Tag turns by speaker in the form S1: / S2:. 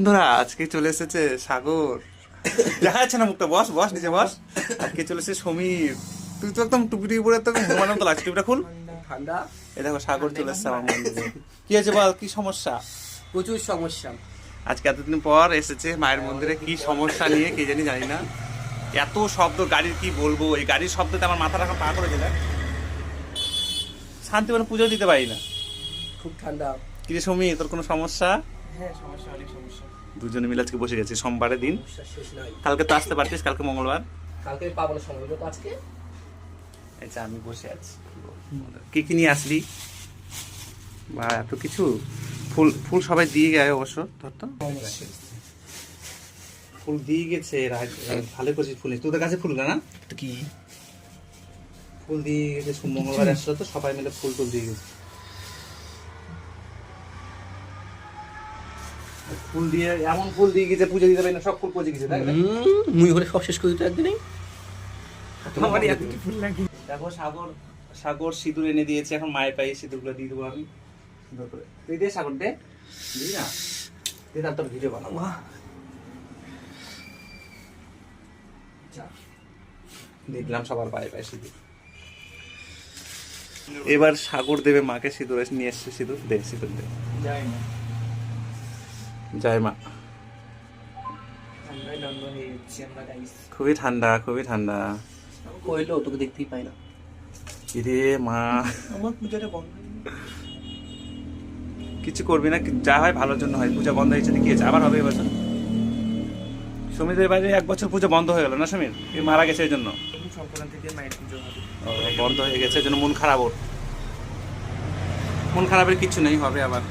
S1: বন্ধুরা আজকে চলে এসেছে সাগর, দেখা যাচ্ছে না মুখটা, বস বস নিচে বস। আজকে চলে এসেছে সমীর, তুই তো একদম টুপি টুপি পরে একদম ঘুমানোর মতো লাগছে, টুপিটা খুল।
S2: ঠান্ডা।
S1: এই দেখো সাগর চলে এসেছে আমার মন্দিরে। কি হয়েছে বল, কি সমস্যা?
S2: প্রচুর সমস্যা।
S1: আজকে এতদিন পর এসেছে মায়ের মন্দিরে, কি সমস্যা নিয়ে কে জানি না। এত শব্দ গাড়ির, কি বলবো, এই গাড়ির শব্দতে আমার মাথাটা এখন পা করে দিলে, শান্তি মনে পুজো দিতে পারি না।
S2: খুব ঠান্ডা।
S1: কি রে সমীর, তোর কোনো সমস্যা?
S2: হ্যাঁ, সমস্যা, অনেক সমস্যা।
S1: দুজনে মিলে আজকে বসে গেছি, সোমবারের দিন।
S2: সমস্যা শেষ নয়।
S1: কালকে তো আসতে পারতিস, কালকে মঙ্গলবার।
S2: কালকে পাবো না, সময় হলো তো আজকে।
S1: আচ্ছা আমি বসে আছি, কি কি নিয়ে আসলি? বা এত কিছু ফুল ফুল সবাই দিয়ে গেছে অবশ্য, ধর তো ফুল দিয়ে গেছে, ভালো করছিস ফুল, তোদের কাছে ফুল না?
S2: কি
S1: ফুল দিয়ে গেছে, মঙ্গলবার আসলো তো সবাই মিলে ফুল টুল দিয়ে গেছে। ফুল দিয়ে এমন ফুল দিয়ে গেছে, পুজো দিতে পারি না, সব ফুল পচে গেছে, তাই না?
S2: মুই হলে সব শেষ করে দিতে একদিনই।
S1: আমার এত কি ফুল লাগে। দেখো সাগর, সাগর সিঁদুর এনে দিয়েছে, এখন মায়ের পায়ে সিঁদুরগুলো দিয়ে দেবো আমি সুন্দর করে। তুই দে সাগর, দে, দিবি না? দে, তার তোর ভিডিও বানাবো। দেখলাম সবার পায়ে পায়ে সিঁদুর। এবার সাগর দেবে মাকে সিঁদুর, নিয়ে এসছে সিঁদুর, দে সিঁদুর দে।
S2: যাই না,
S1: জয় মা।
S2: ঠান্ডায় নন্দ হয়ে যাচ্ছি আমরা গাইস।
S1: খুবই ঠান্ডা, খুবই ঠান্ডা।
S2: কইলো তোকে দেখতেই পাই না।
S1: কিরে মা,
S2: আমার পূজাটা বন্ধ।
S1: কিছু করবি না, যা হয় ভালোর জন্য হয়। পূজা বন্ধ হয়েছে কি হয়েছে, আবার হবে এবছর। সমীরের বাইরে 1 বছর পুজো বন্ধ হয়ে গেল না সমীর, মারা গেছে এই জন্য।
S2: সংক্রান্তি থেকে মায়ের পুজো হবে।
S1: বন্ধ হয়ে গেছে, এই জন্য মন খারাপ ওর। মন খারাপের কিছু নেই, হবে আবার।